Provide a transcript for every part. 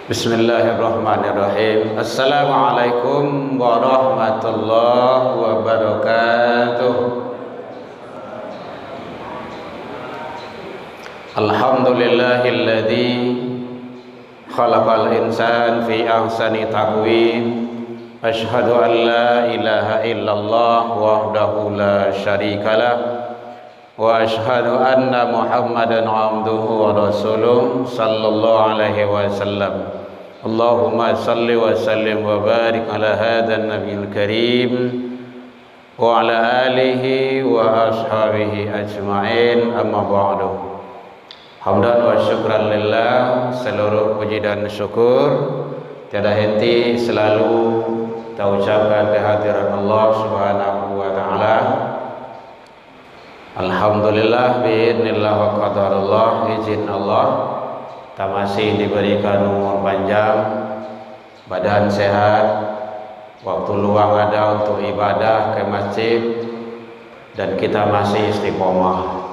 Bismillahirrahmanirrahim. Assalamualaikum warahmatullahi wabarakatuh. Alhamdulillahilladzi khalaqal insan fi ahsani taqwim. Asyhadu an la ilaha illallah wahdahu la syarikalah wa asyhadu anna Muhammadan abduhu wa rasuluh sallallahu alaihi wasallam. Allahumma salli wa sallim wa barik ala hadzal nabiyil karim wa ala alihi wa ashabihi ajma'in, amma ba'du. Hamdan wa syukran lillah, seluruh puji dan syukur tiada henti selalu kita ucapkan kehadiran Allah Subhanahu wa taala. Alhamdulillah biidznillah wa qadarullah, izin Allah kita masih diberikan umur panjang, badan sehat, waktu luang ada untuk ibadah ke masjid, dan kita masih istiqomah.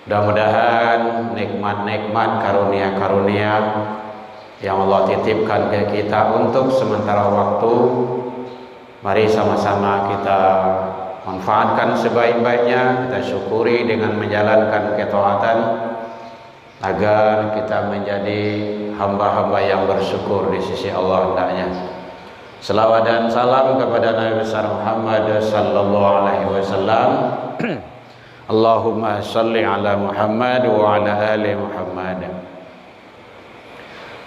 Mudah-mudahan nikmat-nikmat karunia-karunia yang Allah titipkan ke kita untuk sementara waktu, mari sama-sama kita manfaatkan sebaik-baiknya, kita syukuri dengan menjalankan ketaatan agar kita menjadi hamba-hamba yang bersyukur di sisi Allah hendaknya. Selawat dan salam kepada Nabi besar Muhammad sallallahu alaihi wasallam. Allahumma shalli ala Muhammad wa ala ali Muhammad.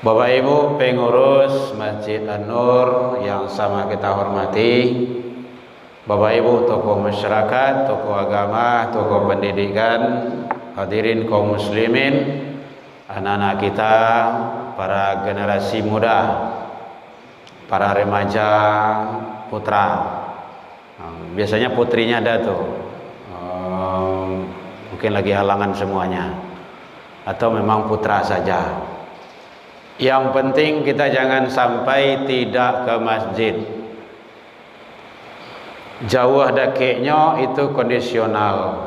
Bapak Ibu pengurus Masjid An-Nur yang sama kita hormati, Bapak Ibu tokoh masyarakat, tokoh agama, tokoh pendidikan, hadirin kaum muslimin, anak-anak kita, para generasi muda, para remaja putra. Biasanya putrinya ada tuh, mungkin lagi halangan semuanya, atau memang putra saja. Yang penting kita jangan sampai tidak ke masjid. Jauh dakiknya itu kondisional,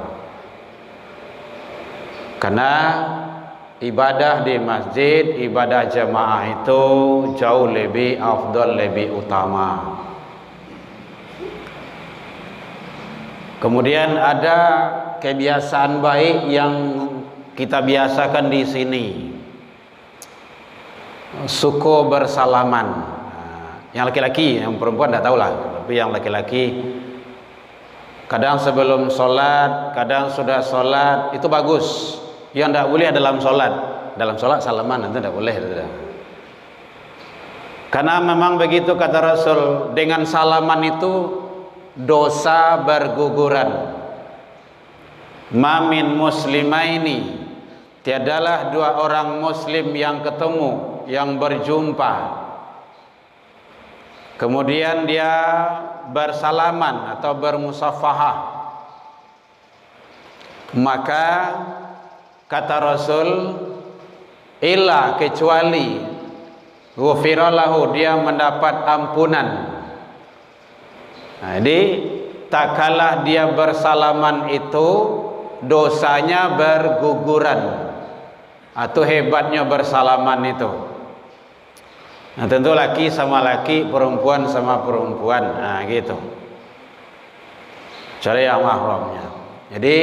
karena ibadah di masjid, ibadah jamaah itu jauh lebih afdal, lebih utama. Kemudian ada kebiasaan baik yang kita biasakan di sini, suku bersalaman. Yang laki-laki, yang perempuan tidak tahulah, tapi yang laki-laki kadang sebelum sholat, kadang sudah sholat, itu bagus. Yang tidak boleh dalam sholat salaman itu tidak boleh. Karena memang begitu kata Rasul, dengan salaman itu dosa berguguran. Mamin muslimaini, tiadalah dua orang muslim yang ketemu, yang berjumpa, kemudian dia bersalaman atau bermusafahah, maka kata Rasul, illa kecuali ghufiralahu, dia mendapat ampunan. Nah, jadi tak kalah dia bersalaman itu dosanya berguguran. Atau hebatnya bersalaman itu. Nah, tentu laki sama laki, perempuan sama perempuan, nah gitu. Cara yang mahramnya. Jadi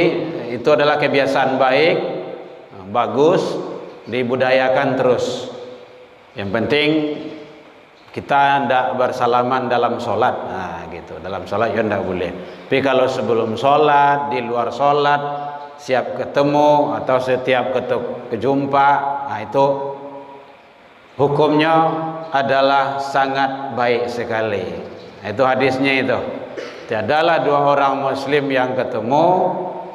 itu adalah kebiasaan baik, bagus, dibudayakan terus. Yang penting kita tidak bersalaman dalam sholat, nah gitu. Dalam sholat ya tidak boleh. Tapi kalau sebelum sholat, di luar sholat, siap ketemu atau setiap kejumpa, nah itu hukumnya adalah sangat baik sekali. Itu hadisnya itu. Tiadalah dua orang muslim yang ketemu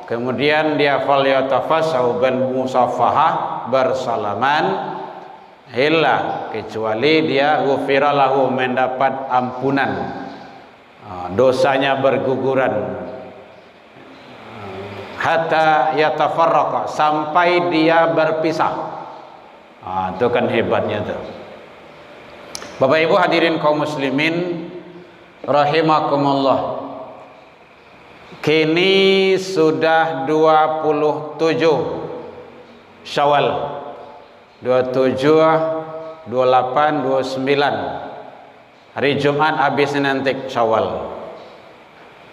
kemudian dia falyatafassahu bil musafahah, bersalaman, illa kecuali dia ghufira lahu, mendapat ampunan, dosanya berguguran, hatta yatafarraqa, sampai dia berpisah. Itu kan hebatnya tuh. Bapak Ibu hadirin kaum muslimin rahimakumullah. Kini sudah 27 Syawal, 27 28, 29. Hari Jumat habis nanti Syawal.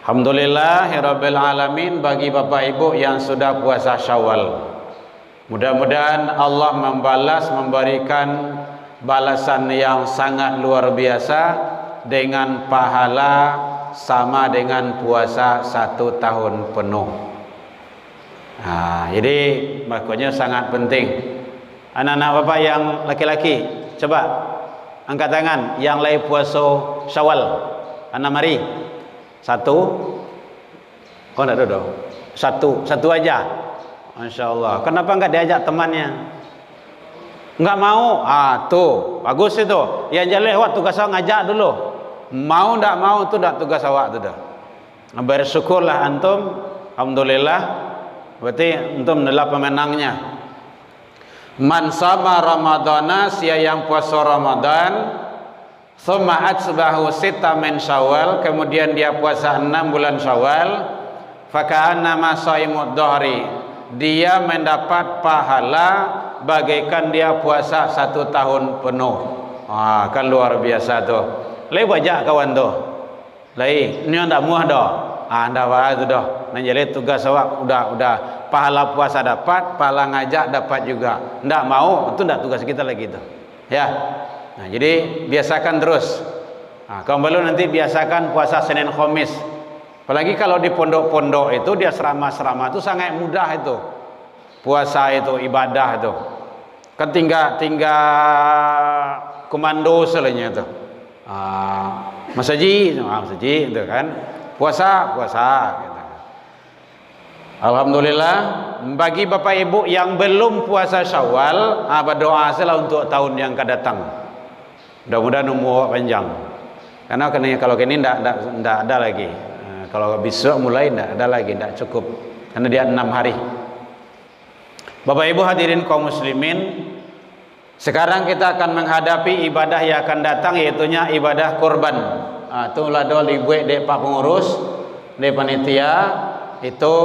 Alhamdulillahirabbil alamin bagi Bapak Ibu yang sudah puasa Syawal. Mudah-mudahan Allah memberikan balasan yang sangat luar biasa dengan pahala sama dengan puasa 1 tahun penuh. Jadi makanya sangat penting. Anak-anak Bapak yang laki-laki, coba angkat tangan yang lagi puasa Syawal. Anak mari. 1. Oh enggak ada. 1 aja. Masya Allah. Kenapa enggak diajak temannya? Enggak mau. Tuh bagus itu. Yang jelek awak tugas awak ngajak dulu. Mau enggak mau itu enggak tugas awak tu dah. Bersyukurlah antum. Alhamdulillah. Berarti antum adalah pemenangnya. Man sama Ramadana, sia yang puasa Ramadan, thumma atsbahu sita min Syawal, kemudian dia puasa 6 bulan Syawal, faka'annama shaimud dhahri, dia mendapat pahala bagaikan dia puasa 1 tahun penuh. Kan luar biasa tu. Lai bajak kawan tu. Lai ni ndak muah dah. Ndak wae tu dah. Nan jadi tugas awak udah pahala puasa dapat, pahala ngajak dapat juga. Ndak mau, itu ndak tugas kita lagi tu. Ya. Jadi biasakan terus. Kalau belum nanti biasakan puasa Senin Khamis. Apalagi kalau di pondok-pondok itu dia serama-serama itu sangat mudah itu. Puasa itu ibadah itu. Kan tinggal komando selanya itu. Masjid itu kan. Puasa gitu. Alhamdulillah bagi Bapak Ibu yang belum puasa Syawal, berdoa saja untuk tahun yang akan datang. Mudah-mudahan umur panjang. Karena kalau kini tidak ada lagi. Kalau besok mulai tidak ada lagi, tidak cukup. Karena dia 6 hari. Bapak Ibu hadirin kaum muslimin, sekarang kita akan menghadapi ibadah yang akan datang, yaitunya ibadah kurban. Itulah doa ibu dek Pak Pengurus, dek panitia, itu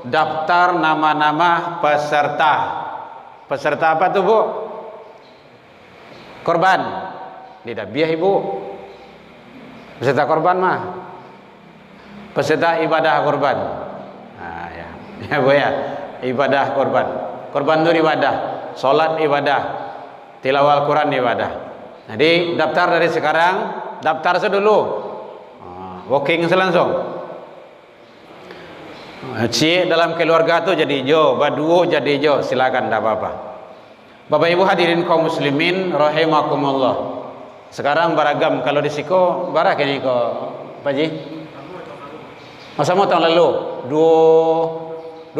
daftar nama-nama peserta. Peserta apa tuh Bu? Korban. Tidak biah Ibu. Peserta korban mah. Peserta ibadah korban. Ya Bu ya. Ibadah korban. Korban itu ibadah. Salat ibadah. Tilawah Al-Quran ibadah. Jadi daftar dari sekarang. Daftar sedulu. Walking selangsung. Cik dalam keluarga tu jadi hijau, baduo jadi hijau, silakan, tak apa-apa. Bapak Ibu hadirin kaum muslimin rahimakumullah. Sekarang beragam, kalau di Siko barak ini kok Pak Ji? Masa mau tahun lalu 2,5.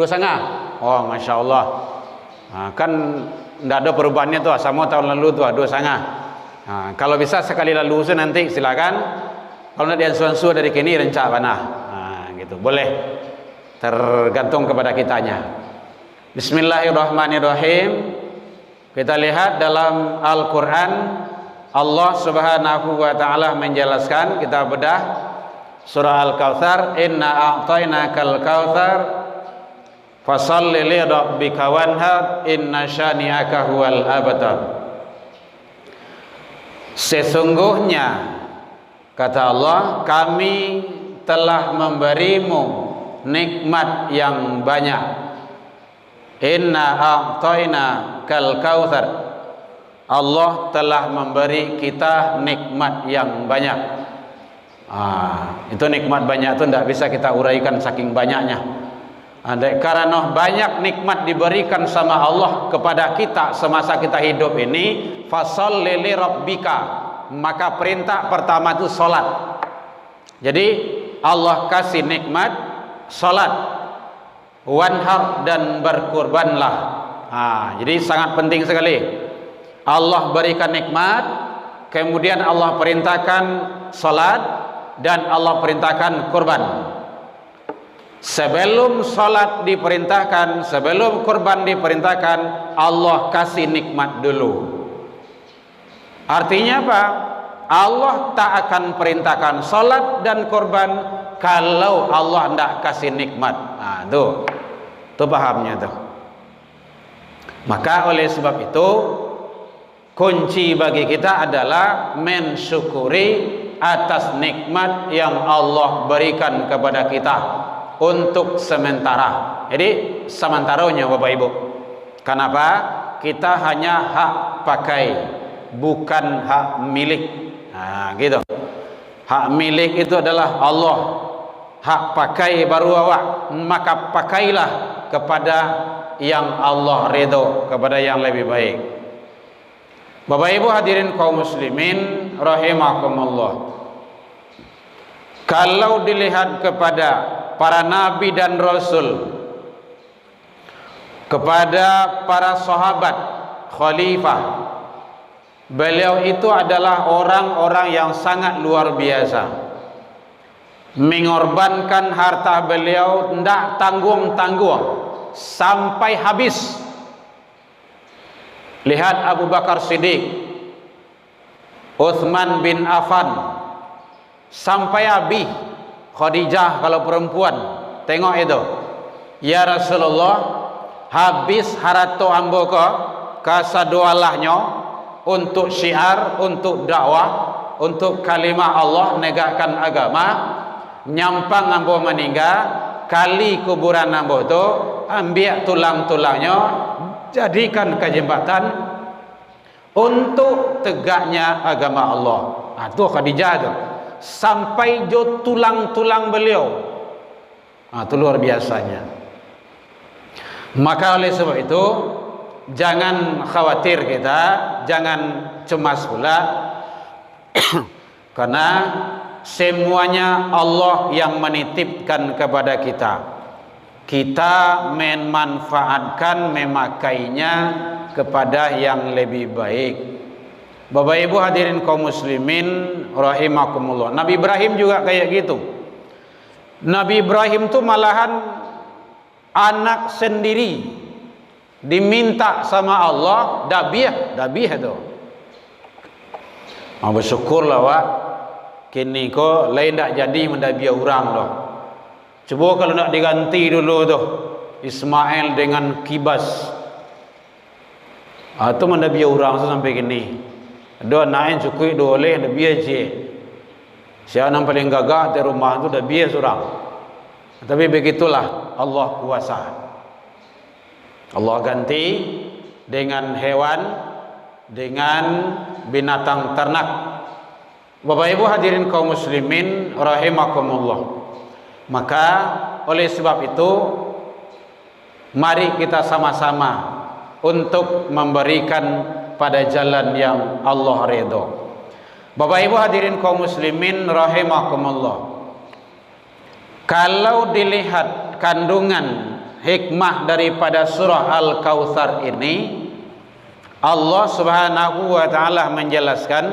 Oh masya Allah. Kan tidak ada perubahannya tuh. Sama tahun lalu tuh 2,5. Kalau bisa sekali lalu nanti silakan. Kalau tidak diansu-ansu dari kini rencana panah. Gitu boleh. Tergantung kepada kitanya. Bismillahirrahmanirrahim. Kita lihat dalam Al-Quran, Allah subhanahu wa ta'ala menjelaskan, kita bedah surah Al-Kawthar, inna a'tainakal kawthar fasalli li rabbika wanhar inna syani'aka huwal abtar. Sesungguhnya kata Allah, kami telah memberimu nikmat yang banyak. Inna a'tayna kal kautsar. Allah telah memberi kita nikmat yang banyak. Itu nikmat banyak itu tidak bisa kita uraikan saking banyaknya. Karena banyak nikmat diberikan sama Allah kepada kita semasa kita hidup ini. Fasholli li rabbika, maka perintah pertama itu salat. Jadi Allah kasih nikmat salat, wanhar, dan berkurbanlah. Jadi sangat penting sekali. Allah berikan nikmat, kemudian Allah perintahkan salat, dan Allah perintahkan kurban. Sebelum salat diperintahkan, sebelum kurban diperintahkan, Allah kasih nikmat dulu. Artinya apa? Allah tak akan perintahkan salat dan kurban kalau Allah tidak kasih nikmat. Tuh pahamnya tuh. Maka oleh sebab itu kunci bagi kita adalah mensyukuri atas nikmat yang Allah berikan kepada kita untuk sementara. Jadi sementaranya Bapak Ibu. Kenapa? Kita hanya hak pakai, bukan hak milik. Nah, gitu. Hak milik itu adalah Allah. Hak pakai baru awak. Maka pakailah kepada yang Allah ridho, kepada yang lebih baik. Bapak Ibu hadirin kaum muslimin rahimakumullah. Kalau dilihat kepada para nabi dan rasul, kepada para sahabat, khalifah, beliau itu adalah orang-orang yang sangat luar biasa, mengorbankan harta beliau tidak tanggung-tanggung sampai habis. Lihat Abu Bakar Siddiq, Uthman bin Affan, sampai Abi Khadijah kalau perempuan. Tengok itu, ya Rasulullah, habis harato ambo ko kasadoalahnya untuk syiar, untuk dakwah, untuk kalimah Allah, negakkan agama. Nyampang ambo meninggal, kali kuburan ambo tu ambil tulang-tulangnya, jadikan kejembatan untuk tegaknya agama Allah. Itu Khadijah tu, sampai jo tulang-tulang beliau. Itu luar biasanya. Maka oleh sebab itu, jangan khawatir kita, jangan cemas pula, karena semuanya Allah yang menitipkan kepada kita. Kita memanfaatkan, memakainya kepada yang lebih baik. Bapak Ibu hadirin kaum muslimin rahimakumullah. Nabi Ibrahim juga kayak gitu. Nabi Ibrahim tuh malahan anak sendiri diminta sama Allah dabiah tu. Bersyukurlah Wak, kini ko lain tak jadi mendabiah orang loh. Coba kalau nak diganti dulu tu Ismail dengan Kibas, itu mendabiah orang sampai kini. Dua naik cukup dua oleh dabiah je. Siapa yang paling gagah di rumah tu dabiah seorang. Tapi begitulah Allah kuasa. Allah ganti dengan hewan, dengan binatang ternak. Bapak Ibu hadirin kaum muslimin rahimakumullah. Maka oleh sebab itu, mari kita sama-sama untuk memberikan pada jalan yang Allah ridho. Bapak Ibu hadirin kaum muslimin rahimakumullah. Kalau dilihat kandungan hikmah daripada surah Al-Kautsar ini, Allah Subhanahu wa taala menjelaskan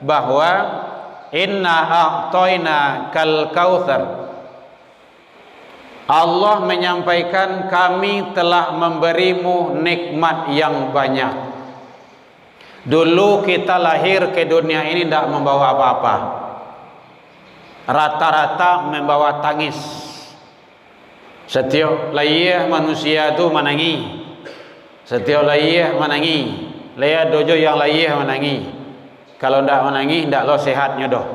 bahwa inna a'tayna kal kautsar. Allah menyampaikan kami telah memberimu nikmat yang banyak. Dulu kita lahir ke dunia ini tidak membawa apa-apa. Rata-rata membawa tangis. Setiap lahir manusia itu menangis. Setiap lahir menangis. Lihat dojo yang lahir menangis. Kalau tidak menangis, tidaklah sehatnya doh.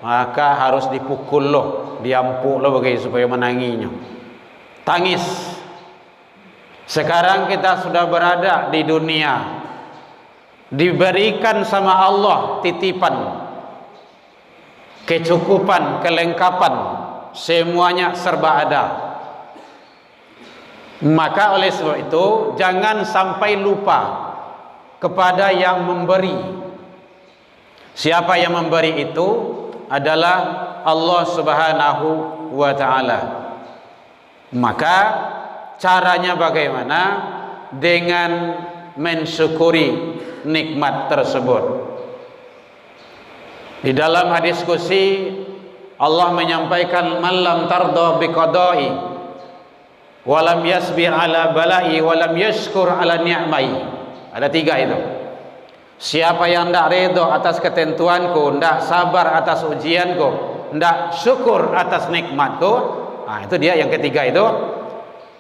Maka harus dipukul loh, diampuk loh bagi supaya menangisnya. Tangis. Sekarang kita sudah berada di dunia, diberikan sama Allah titipan, kecukupan, kelengkapan, semuanya serba ada. Maka oleh sebab itu, jangan sampai lupa kepada yang memberi. Siapa yang memberi itu adalah Allah Subhanahu wa taala. Maka caranya bagaimana? Dengan mensyukuri nikmat tersebut. Di dalam hadis qudsi Allah menyampaikan, man lam tarda biqada'i wa lam yasbir ala bala'i wa lam yashkur ala ni'mai. Ada tiga itu. Siapa yang tidak redha atas ketentuanku, tidak sabar atas ujianku, tidak syukur atas nikmatku, itu dia yang ketiga itu.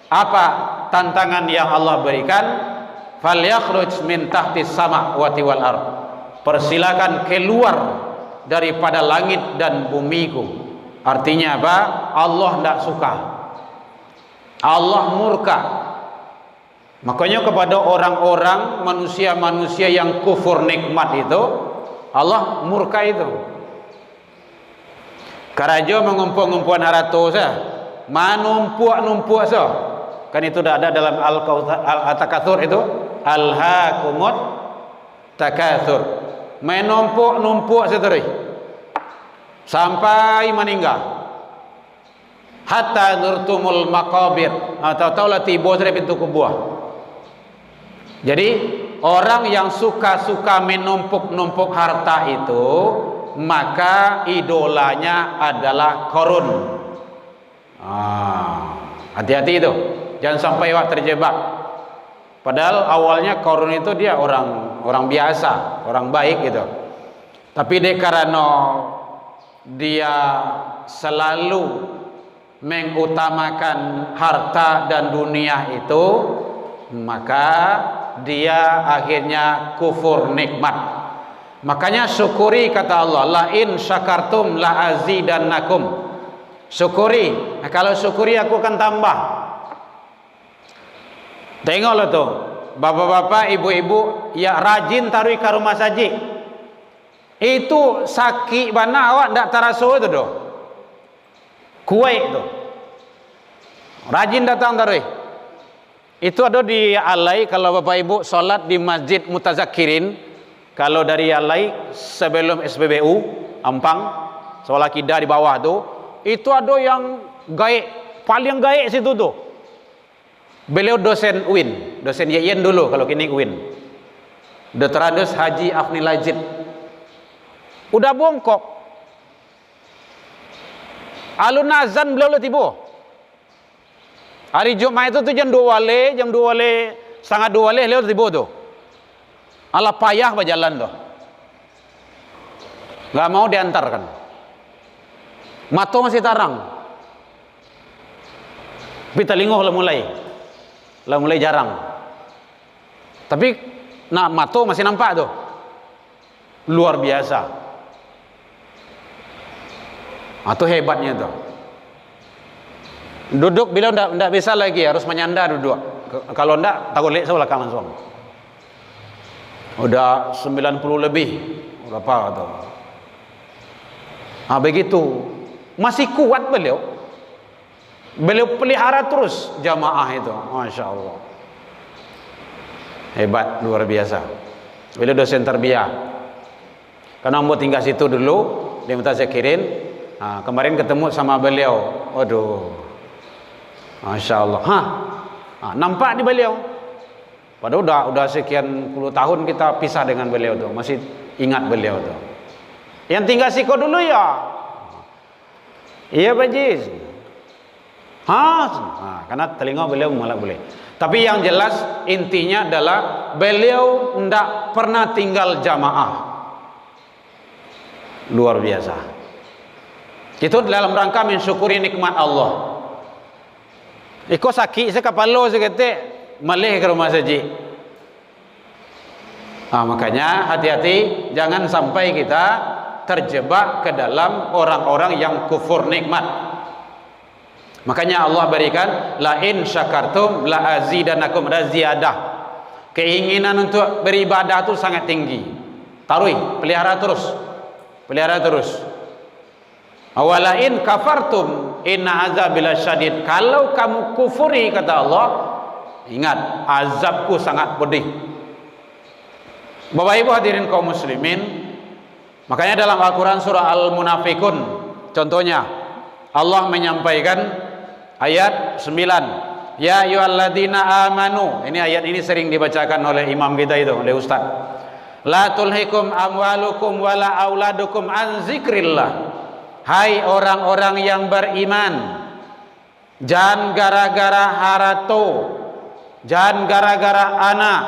Apa tantangan yang Allah berikan? falyakhruj min tahtis samawati wal ard. Persilakan keluar daripada langit dan bumiku. Artinya apa? Allah tidak suka, Allah murka. Makanya kepada orang-orang manusia-manusia yang kufur nikmat itu, Allah murka itu. Karajo mengumpul-ngumpul harato sah, manumpuk-numpuk sah. Kan itu dah ada dalam Al-Takatsur itu, alhaakumut takatsur. Menumpuk-numpuk seterus sampai meninggal. Hatta nurtumul maqabir, tahu-tahu lah tiba dari pintu kubur. Jadi orang yang suka-suka menumpuk-numpuk harta itu, maka idolanya adalah Qarun. Hati-hati itu, jangan sampai awak terjebak. Padahal awalnya Qarun itu dia orang biasa, orang baik gitu. Tapi karena dia selalu mengutamakan harta dan dunia itu, maka dia akhirnya kufur nikmat. Makanya syukuri, kata Allah, la in syakartum la azidannakum. Syukuri, kalau syukuri aku akan tambah. Tengoklah tuh, bapak-bapak, ibu-ibu ya rajin taruh ke rumah saji. Itu sakit bana awak ndak taraso itu doh. Kuai itu. Rajin datang taruh. Itu ada di Alai, kalau bapak ibu sholat di Masjid Mutazakirin, kalau dari Alai sebelum SPBU Ampang, sholat kidah di bawah tuh, itu ada yang gaik, paling gaik situ tuh. Beliau dosen UIN, dosen YIN dulu, kalau kini UIN. Dr. Andes Haji Afni Lajid. Udah bongkok. Alun azan beliau tiba. Hari Jumat itu tuh jam 2 wale, setengah 2 wale lewat tiba tuh. Ala payah berjalan tuh. Gak mau diantarkan. Mata masih tarang. Tapi telingoh lah mulai jarang. Tapi nak mata masih nampak tuh. Luar biasa. Itu hebatnya tuh. Duduk bila ndak bisa lagi, harus menyandar duduk. Kalau ndak takut lek saya belakang langsung. Udah 90 lebih. Berapa tuh? Begitu. Masih kuat beliau. Beliau pelihara terus jamaah itu. Masya Allah. Hebat, luar biasa. Beliau dosen tarbiyah. Karena mau tinggal situ dulu di Mutazakirin. Kemarin ketemu sama beliau. Waduh. Masya Allah. Nampak di beliau. Padahal udah sekian puluh tahun kita pisah dengan beliau tuh. Masih ingat beliau tuh. Yang tinggal siko dulu ya. Iya Pak Jiz. Karena telinga beliau malah boleh. Tapi yang jelas intinya adalah beliau tidak pernah tinggal jamaah. Luar biasa. Itu dalam rangka mensyukuri nikmat Allah. Iko sakit saya kapalo saya kata malih ke rumah saji. Makanya hati-hati jangan sampai kita terjebak ke dalam orang-orang yang kufur nikmat. Makanya Allah berikan la in syakartum la azidanakum, ada ziyadah. Keinginan untuk beribadah itu sangat tinggi. Taruh, pelihara terus. Pelihara terus. Awala in kafartum inna azabil syadid. Kalau kamu kufuri, kata Allah, ingat azabku sangat pedih. Bapak Ibu hadirin kaum muslimin, makanya dalam Al-Quran surah Al-Munafikun contohnya Allah menyampaikan ayat 9, ya ayyuhalladzina amanu. Ini ayat ini sering dibacakan oleh imam kita itu, oleh ustaz. La tulhikum amwalukum wala auladukum an zikrillah. Hai orang-orang yang beriman, jangan gara-gara harato, jangan gara-gara anak,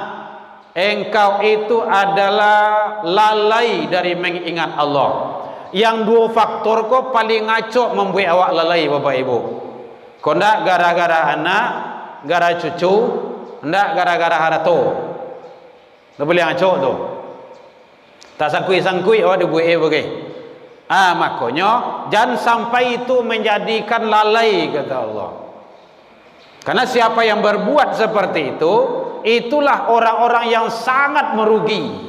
engkau itu adalah lalai dari mengingat Allah. Yang dua faktor kok paling ngaco membuat awak lalai, Bapak Ibu. Kau ndak gara-gara anak, gara cucu, ndak gara-gara harato. Tak boleh acok tu. Tak sangkui-sangkui awak dia buat bagi. Makanya jangan sampai itu menjadikan lalai, kata Allah. Karena siapa yang berbuat seperti itu, itulah orang-orang yang sangat merugi.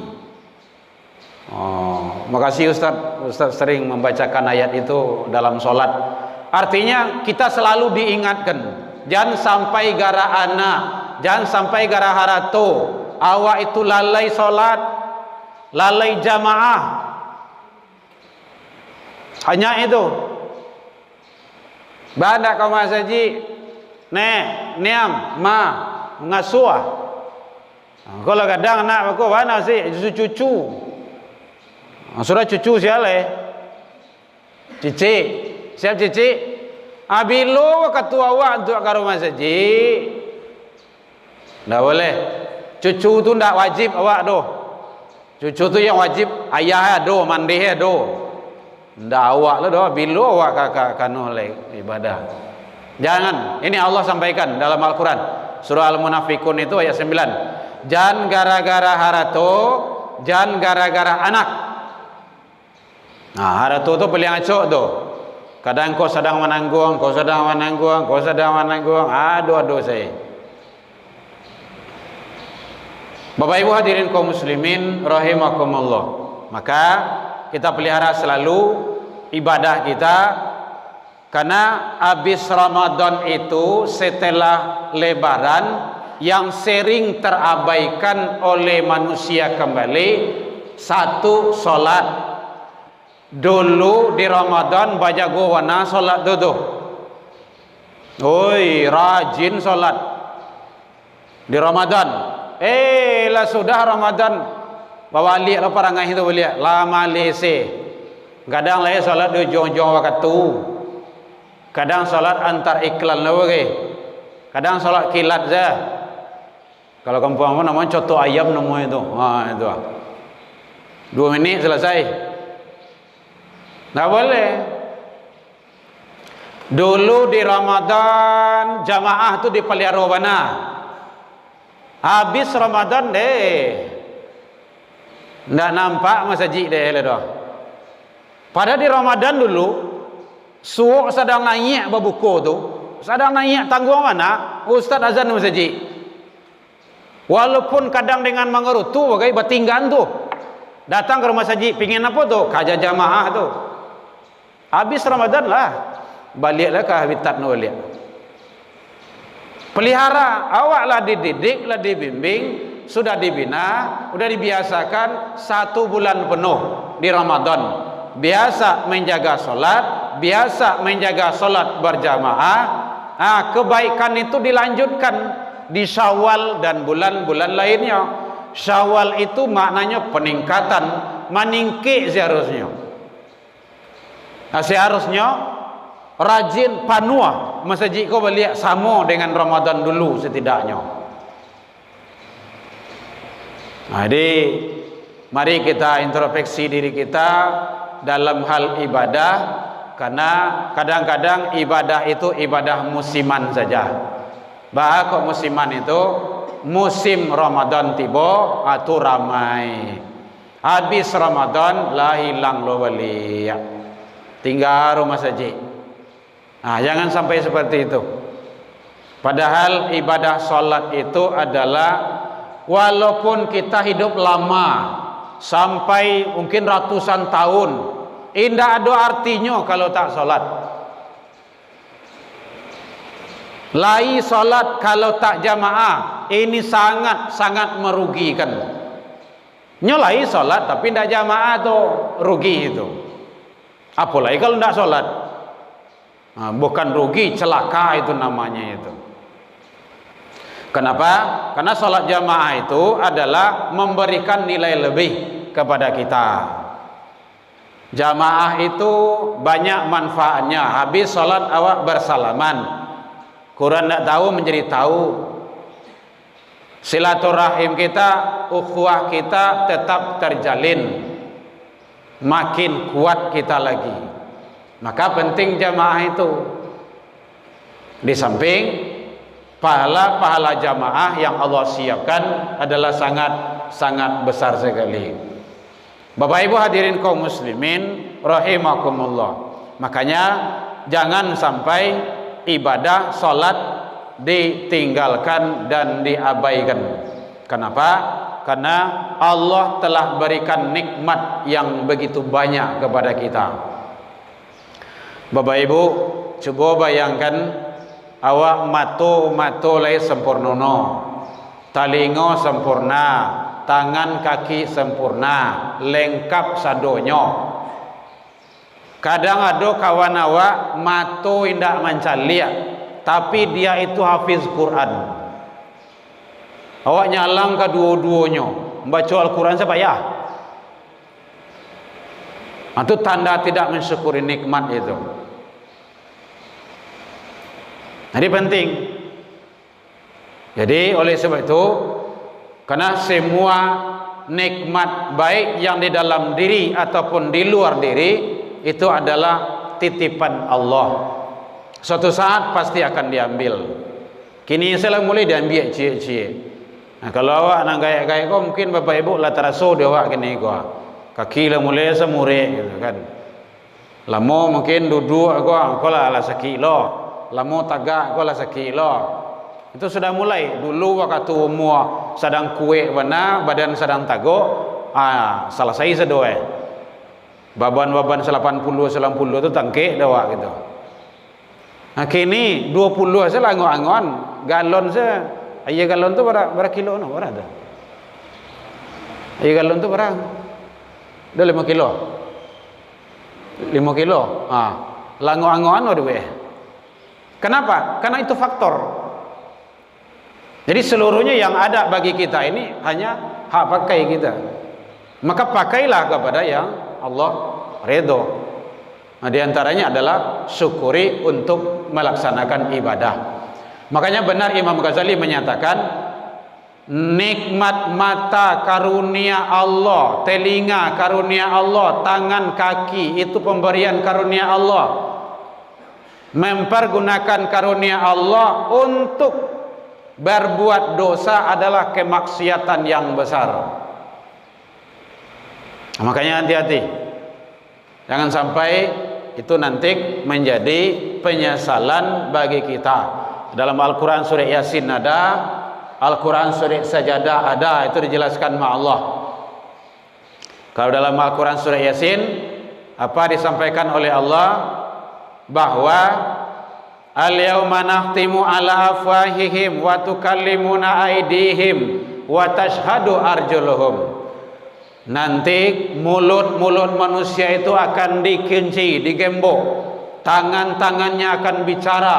Makasih Ustaz sering membacakan ayat itu dalam solat. Artinya kita selalu diingatkan, jangan sampai gara anak, jangan sampai gara harato awak itu lalai solat, lalai jamaah. Hanya itu. Bandak kau masaji, niam, ngasuah. Kalau kadang anak aku mana sih cucu. Sudah cucu siale. Cici, siap cici. Bilo ketua awak untuk ke rumah saji. Ndak boleh. Cucu tu ndak wajib awak doh. Cucu tu yang wajib ayah doh, mandi doh. Ndak awak lah doh. Bilo awak kakak kanu oleh ibadah. Jangan. Ini Allah sampaikan dalam Al-Quran. Surah Al-Munafikun itu ayat 9. Jangan gara-gara harato, jangan gara-gara anak. Harato tu paling acok tu. Kadang kau sedang menanggung, aduh saya. Bapak Ibu hadirin kaum muslimin rahimakumullah. Maka kita pelihara selalu ibadah kita, karena habis Ramadan itu setelah Lebaran yang sering terabaikan oleh manusia kembali, satu solat. Dulu di Ramadan bajago wana solat tu. Oi, rajin solat di Ramadan. Lah sudah Ramadan bawa alik lah parangai itu boleh lama lese. Kadang lah solat di jong-jong waktu. Kadang solat antar iklan lah bagi. Kadang solat kilat je. Kalau kampung namanya coto ayam namanya itu. Itu. 2 minit selesai. Tak boleh. Dulu di Ramadan jamaah tu dipelihara mana? Habis Ramadan ndak nampak masjid lah dah. Pada di Ramadan dulu suuk sedang naik berbuku tu, sedang naik tanggung mana? Ustaz azan masjid. Walaupun kadang dengan mengerutu bagai bertinggan tu. Datang ke rumah masjid pingin apa tu? Kaja jamaah tu. Habis Ramadan lah baliklah ke habitat balik. Pelihara, awaklah dididik, lah dibimbing, sudah dibina, sudah dibiasakan 1 bulan penuh di Ramadan. Biasa menjaga solat, biasa menjaga solat berjamaah. Kebaikan itu dilanjutkan di Syawal dan bulan-bulan lainnya. Syawal itu maknanya peningkatan, meningkik seharusnya. Seharusnya rajin panuah masjid kau balik sama dengan Ramadan dulu setidaknya. Jadi mari kita introspeksi diri kita dalam hal ibadah, karena kadang-kadang ibadah itu ibadah musiman saja. Bah kok musiman itu musim Ramadan tiba atau ramai. Habis Ramadan lah hilang lo balik. Tinggal rumah saja. Jangan sampai seperti itu. Padahal ibadah solat itu adalah, walaupun kita hidup lama sampai mungkin ratusan tahun, tidak ada artinya kalau tak solat. Lai solat kalau tak jamaah, ini sangat-sangat merugikan. Nyolai solat tapi tidak jamaah tu rugi itu. Apalagi kalau tidak solat. Bukan rugi, celaka itu namanya itu. Kenapa? Karena solat jamaah itu adalah memberikan nilai lebih kepada kita. Jamaah itu banyak manfaatnya. Habis solat awak bersalaman. Quran tidak tahu menjadi tahu. Silaturahim kita, ukhuwah kita tetap terjalin. Makin kuat kita lagi. Maka penting jamaah itu. Di samping pahala-pahala jamaah yang Allah siapkan adalah sangat sangat besar sekali. Bapak Ibu hadirin kaum muslimin rahimakumullah. Makanya jangan sampai ibadah salat ditinggalkan dan diabaikan. Kenapa? Karena Allah telah berikan nikmat yang begitu banyak kepada kita. Bapak Ibu, coba bayangkan awak mato lai sempurna, talingo sempurna, tangan kaki sempurna, lengkap sadonyo. Kadang ada kawan awak mato indak mancalia, tapi dia itu hafiz Quran. Awak nyalang kedua-duanya, membaca Al-Quran saya payah. Itu tanda tidak mensyukuri nikmat itu. Jadi penting. Jadi oleh sebab itu, karena semua nikmat baik yang di dalam diri ataupun di luar diri itu adalah titipan Allah. Suatu saat pasti akan diambil. Kini saya mulai diambil cie-cie. Nah, kalau awak nak gaya-gaya kau mungkin Bapak Ibu lah terasa dia awak kini kau. Kaki lah mulai semure gitu kan. Lama mungkin duduk kau lah sakit lo. Lama tagak kau lah sakit lo. Itu sudah mulai. Dulu waktu umur sedang kuek benar, badan sedang tagok, selesai sedoe. Baban-baban 80 tu tangkik dah awak gitu. Nah, kini 20 saja angon-angon, galon saja. Ayah galon tu berapa kilo no? Berapa? Ayah galon tu berapa? Dah 5 kilo. 5 kilo. Lango-angoan ada weh. Kenapa? Karena itu faktor. Jadi seluruhnya yang ada bagi kita ini hanya hak pakai kita. Maka pakailah kepada yang Allah redho. Nah, di antaranya adalah syukuri untuk melaksanakan ibadah. Makanya benar Imam Ghazali menyatakan nikmat mata karunia Allah, telinga karunia Allah, tangan kaki itu pemberian karunia Allah. Mempergunakan karunia Allah untuk berbuat dosa adalah kemaksiatan yang besar. Makanya hati-hati, jangan sampai itu nanti menjadi penyesalan bagi kita. Dalam Al-Quran surah Yasin ada, Al-Quran surah Sajadah ada, itu dijelaskan sama Allah. Kalau dalam Al-Quran surah Yasin apa disampaikan oleh Allah? Bahwa al-yawma nakhtimu ala afwahihim wa tukallimuna aydihim wa tashhadu arjuluhum. Nanti mulut-mulut manusia itu akan dikunci, digembok. Tangan-tangannya akan bicara,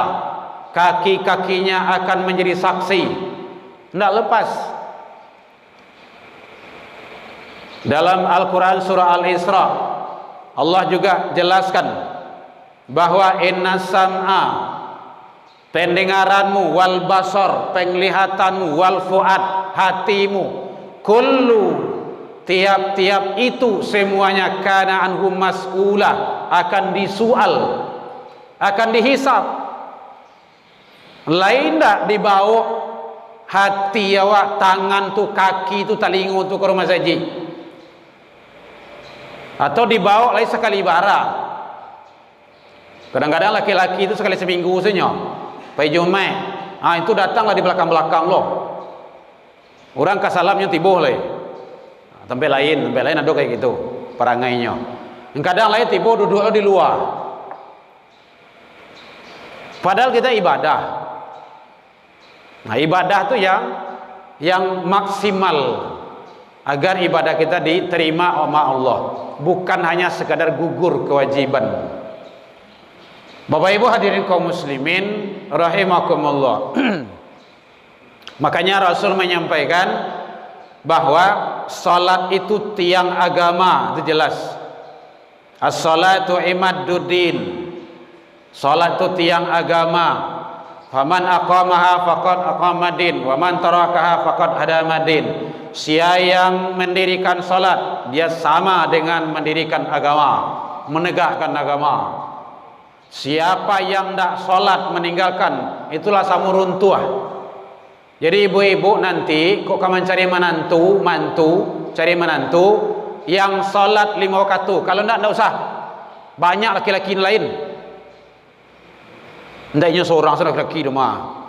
kaki-kakinya akan menjadi saksi. Tidak lepas. Dalam Al-Quran surah Al-Isra Allah juga jelaskan bahwa inna sam'a, pendengaranmu, wal basar, penglihatanmu, wal fuad, hatimu, kullu, tiap-tiap itu semuanya kana anhum mas'ula, akan disual, akan dihisab. Lain tak dibawa hati awak, tangan tu, kaki tu, telinga tu ke rumah saji, atau dibawa lain sekali bara. Kadang-kadang laki-laki itu sekali seminggu saja pergi Jumat, itu datanglah di belakang-belakang loh. Orang kasalamnya tibuh lah. Tempat lain ada kayak gitu perangainya. Kadang lain tibuh duduk di luar. Padahal kita ibadah. Nah, ibadah tu yang maksimal agar ibadah kita diterima oleh Allah, bukan hanya sekadar gugur kewajiban. Bapak Ibu hadirin kaum muslimin rahimakumullah. Makanya Rasul menyampaikan bahwa salat itu tiang agama, itu jelas. As-salatu imadduddin. Salat itu tiang agama. Faman aqamaha faqad aqamadin wa man tarakaha faqad hadamadin. Siapa yang mendirikan salat, dia sama dengan mendirikan agama, menegakkan agama. Siapa yang tidak salat meninggalkan, itulah sama runtuh. Jadi ibu-ibu nanti kok kamu cari cari menantu yang salat 5 waktu. Kalau enggak usah. Banyak laki-laki lain. Hendaknya seorang laki-laki rumah.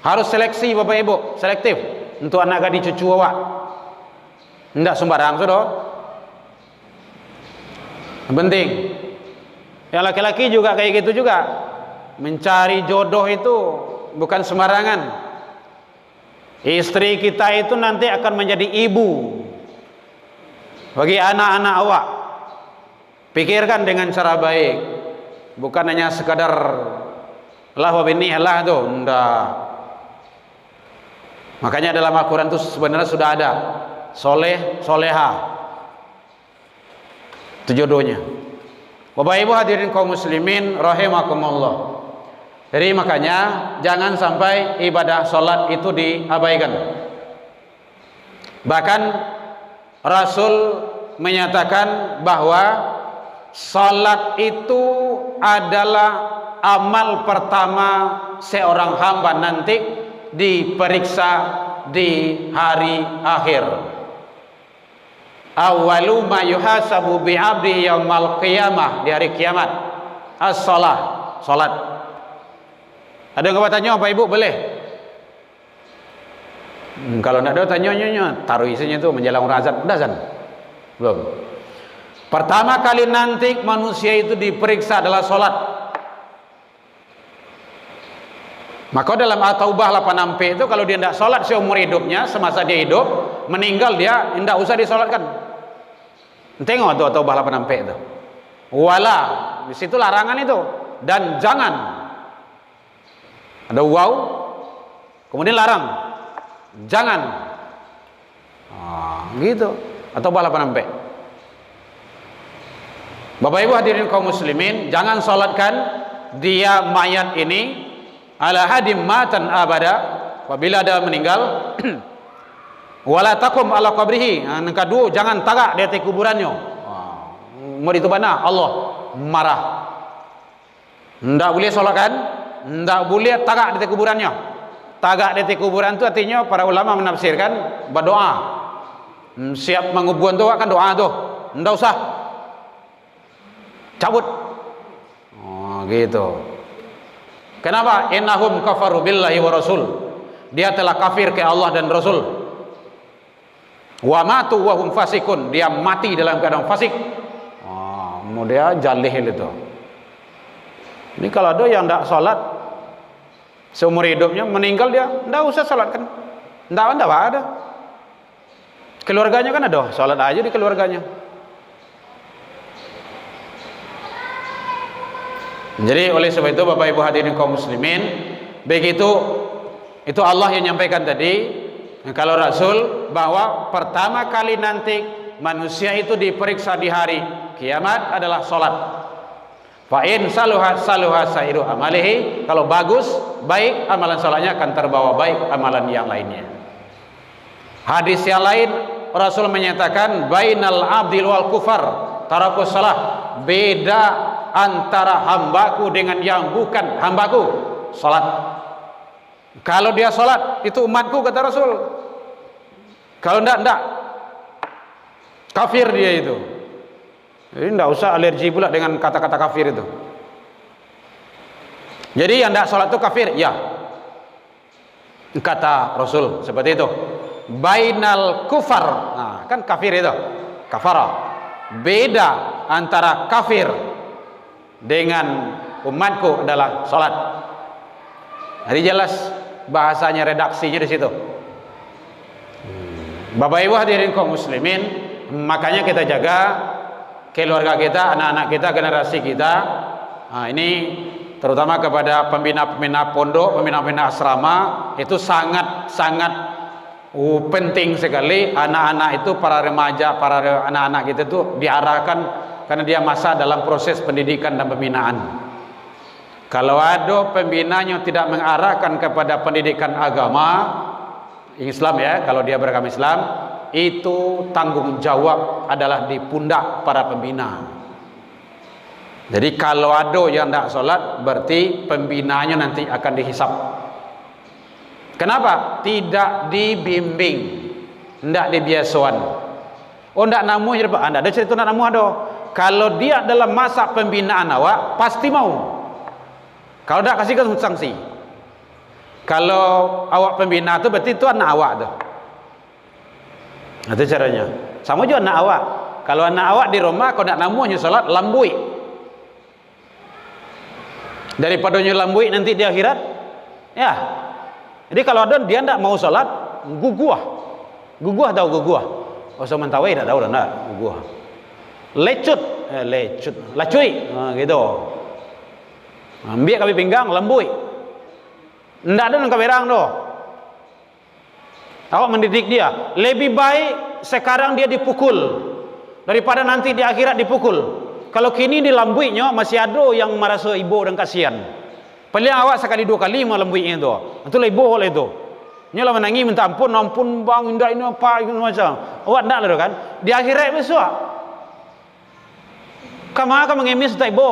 Harus seleksi Bapak Ibu, selektif untuk anak gadis cucu awak. Enggak sembarang sudah. Penting. Yang laki-laki juga kayak gitu juga. Mencari jodoh itu bukan sembarangan. Istri kita itu nanti akan menjadi ibu bagi anak-anak awak. Pikirkan dengan cara baik. Bukan hanya sekadar lah wa bini Allah tuh, enggak. Makanya dalam Al-Quran itu sebenarnya sudah ada soleh, soleha. Itu jodohnya. Bapak Ibu hadirin kaum muslimin rahimakumullah. Jadi makanya jangan sampai ibadah sholat itu diabaikan. Bahkan Rasul menyatakan bahwa sholat itu adalah amal pertama seorang hamba nanti diperiksa di hari akhir. Awwalu ma yuhasabu bi'abdi yaumal qiyamah, di hari kiamat as-shalah, salat. Ada yang tanya Bapak Ibu boleh? Kalau tidak ada tanya-tanya, taruh isinya itu menjelang azan, udah azan? Belum. Pertama kali nanti manusia itu diperiksa adalah salat. Maka dalam At-Taubah 86 itu kalau dia tidak salat seumur hidupnya, semasa dia hidup, meninggal dia tidak usah disolatkan. Tengok tuh At-Taubah 86 itu. Wala, di situ larangan itu, dan jangan. Ada wow, kemudian larang, jangan, gitu. Atau bala penampe. Bapak Ibu hadirin kaum muslimin, jangan solatkan dia mayat ini ala hadim matan abada. Apabila dia meninggal, wala takum ala qabrihi. Yang kedua, jangan tagak di atas kuburannya. Mau itu mana? Allah marah. Tidak boleh solatkan. Tidak boleh tagak di kuburannya. Tagak di kuburan itu artinya para ulama menafsirkan berdoa. Siap menguburan tu kan doa tu. Tidak usah. Cabut. Gitu. Kenapa? Innahum kafaru billahi wa rasul. Dia telah kafir ke Allah dan Rasul. Wa matu wa hum fasikun. Dia mati dalam keadaan fasik. Dia jalih itu. Ini kalau ada yang tidak sholat seumur hidupnya, meninggal dia tidak usah sholat kan, tidak ada. Keluarganya kan ada, sholat aja di keluarganya. Jadi oleh sebab itu Bapak Ibu hadirin kaum muslimin, begitu itu Allah yang menyampaikan tadi. Kalau Rasul bahwa pertama kali nanti manusia itu diperiksa di hari kiamat adalah sholat. Fa'in saluha sairu amalihi. Kalau bagus, baik amalan salatnya akan terbawa baik amalan yang lainnya. Hadis yang lain Rasul menyatakan bainal abdil wal kufar tarakus salah. Beda antara hambaku dengan yang bukan hambaku, salat. Kalau dia salat itu umatku kata Rasul. Kalau enggak kafir dia itu. Jadi tidak usah alergi pula dengan kata-kata kafir itu. Jadi yang tidak sholat itu kafir, ya. Kata Rasul seperti itu. Bainal kufar, nah, kan kafir itu, kafara. Beda antara kafir dengan umatku adalah sholat. Jadi jelas bahasanya, redaksinya di situ. Bapak Ibu hadirin kaum muslimin, makanya kita jaga keluarga kita, anak-anak kita, generasi kita. Nah, ini terutama kepada pembina-pembina pondok, pembina-pembina asrama, itu sangat penting sekali anak-anak itu, para remaja, para anak-anak kita itu diarahkan, karena dia masa dalam proses pendidikan dan pembinaan. Kalau ada pembinanya tidak mengarahkan kepada pendidikan agama Islam, ya, kalau dia beragama Islam, itu tanggung jawab adalah di pundak para pembina. Jadi kalau ada yang tidak sholat, berarti pembinanya nanti akan dihisap. Kenapa? Tidak dibimbing, tidak dibiasuan. Oh, tidak namu je Pak. Anda ada cerita tidak namu ada. Kalau dia dalam masa pembinaan awak, pasti mau. Kalau tidak kasih sanksi. Kalau awak pembina tu berarti itu anak awak tu. Itu caranya. Sama juga anak awak. Kalau anak awak di rumah, kau nak namunya salat lambui. Daripada lambui nanti di akhirat, ya. Jadi kalau ada dia tidak mau salat, guguah. Guguah tahu guguah? Oh, sama mentawai tak tahu dah nak guguah. Lecut, lacui, gitu. Ambil kami pinggang, lambui. Tidak ada nang kamerang tu. Awak mendidik dia. Lebih baik sekarang dia dipukul daripada nanti di akhirat dipukul. Kalau kini dilambuinya masih ada yang merasa ibu dan kasihan. Paling awak sekali 2 kali melambuinya tu. Itulah ibu oleh tu. Nyolah menangi minta ampun bang, indah ini apa ini macam. Awak tak lah kan? Di akhirat besok. Kamu mengemis tak ibu?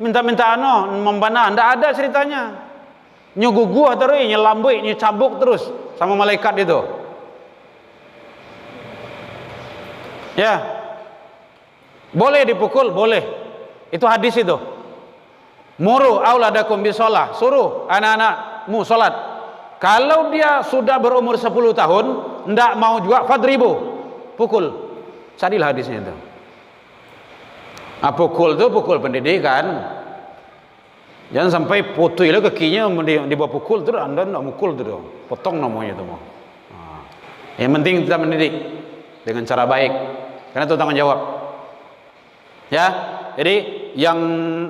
Minta-minta membana, tidak ada ceritanya. Nyuguguh terus, nyelambui, nyecabuk terus sama malaikat itu. Ya. Boleh dipukul, boleh. Itu hadis itu. Muru auladakum bisolah, suruh anak-anakmu salat. Kalau dia sudah berumur 10 tahun, tidak mau juga fadribu, pukul. Carilah hadisnya itu. Pukul itu pukul pendidikan. Jangan sampai putih lah kakinya dibawa pukul terus anda nak mukul terus, potong namanya itu. Yang penting kita mendidik dengan cara baik, karena itu tanggung jawab. Ya, jadi yang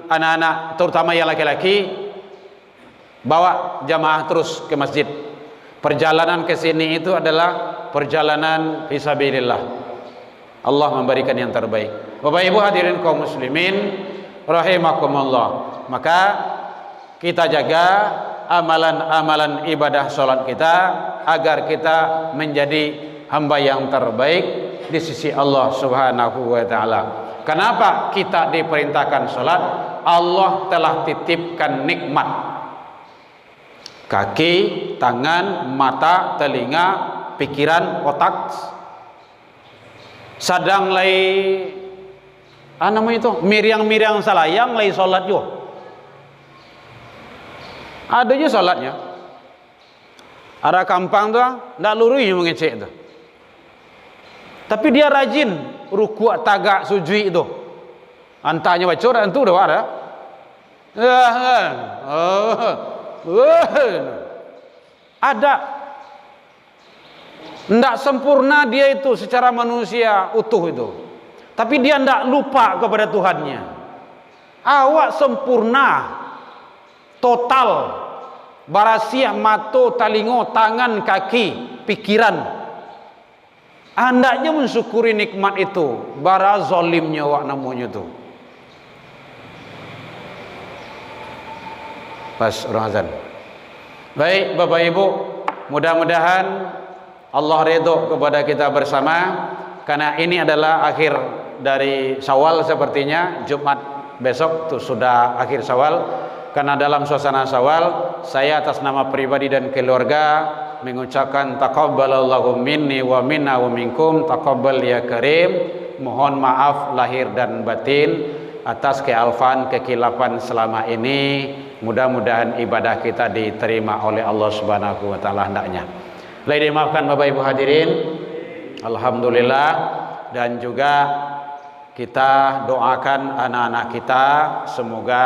anak-anak terutama yang laki-laki bawa jamaah terus ke masjid. Perjalanan ke sini itu adalah perjalanan fisabilillah. Allah memberikan yang terbaik. Bapak Ibu hadirin kaum muslimin rahimakumullah. Maka kita jaga amalan-amalan ibadah salat kita agar kita menjadi hamba yang terbaik di sisi Allah Subhanahu wa taala. Kenapa kita diperintahkan salat? Allah telah titipkan nikmat. Kaki, tangan, mata, telinga, pikiran, otak. Sadang lay namanya itu miriang-miriang salayang lay salat yo. Ada je salatnya. Ada kampang tu, tak lurus mengecek tu. Tapi dia rajin rukuk, tagak, sujud itu. Antanya baca dan tu dah ada. Ada. Tidak sempurna dia itu secara manusia utuh itu. Tapi dia tidak lupa kepada Tuhannya. Awak sempurna, total, barasiah, mata, talingo, tangan, kaki, pikiran. Hendaknya mensyukuri nikmat itu. Bara zalimnya awak namanya itu. Pas orang azan. Baik Bapak Ibu, mudah-mudahan Allah ridho kepada kita bersama, karena ini adalah akhir dari Syawal sepertinya. Jumat besok itu sudah akhir Syawal. Karena dalam suasana Syawal, saya atas nama pribadi dan keluarga mengucapkan taqabbalallahu minni wa minna wa minkum, taqabbal ya karim. Mohon maaf lahir dan batin atas kealfan, kekilapan selama ini. Mudah-mudahan ibadah kita diterima oleh Allah Subhanahu wa taala hendaknya. Boleh dimaafkan Bapak Ibu hadirin. Alhamdulillah. Dan juga kita doakan anak-anak kita, semoga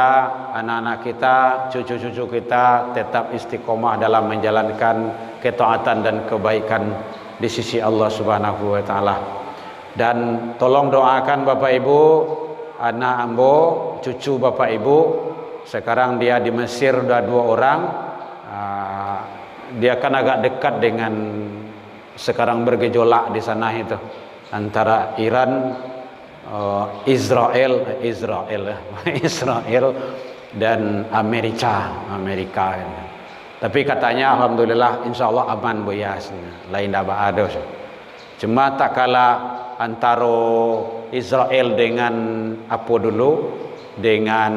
anak-anak kita, cucu-cucu kita tetap istiqomah dalam menjalankan ketaatan dan kebaikan di sisi Allah Subhanahu wa taala. Dan tolong doakan Bapak Ibu, anak ambo, cucu Bapak Ibu. Sekarang dia di Mesir sudah 2 orang. Dia kan agak dekat dengan sekarang bergejolak di sana itu antara Iran, Israel dan Amerika. Tapi katanya alhamdulillah insyaallah aman boyas, lain dah ada. Cuma tak kala antara Israel dengan apa dulu, dengan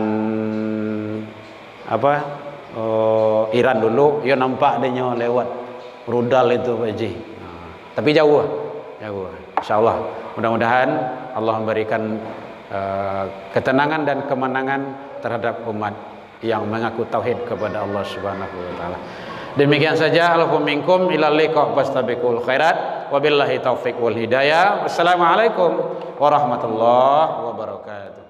apa Iran dulu, yo nampak dia lewat rudal itu Pak Haji. Tapi jauh. Insyaallah mudah-mudahan Allah memberikan ketenangan dan kemenangan terhadap umat yang mengaku tauhid kepada Allah Subhanahu wa taala. Demikian saja, alaikum minkum ila liqa fastabiqul khairat wabillahi taufiq wal hidayah. Wassalamualaikum warahmatullahi wabarakatuh.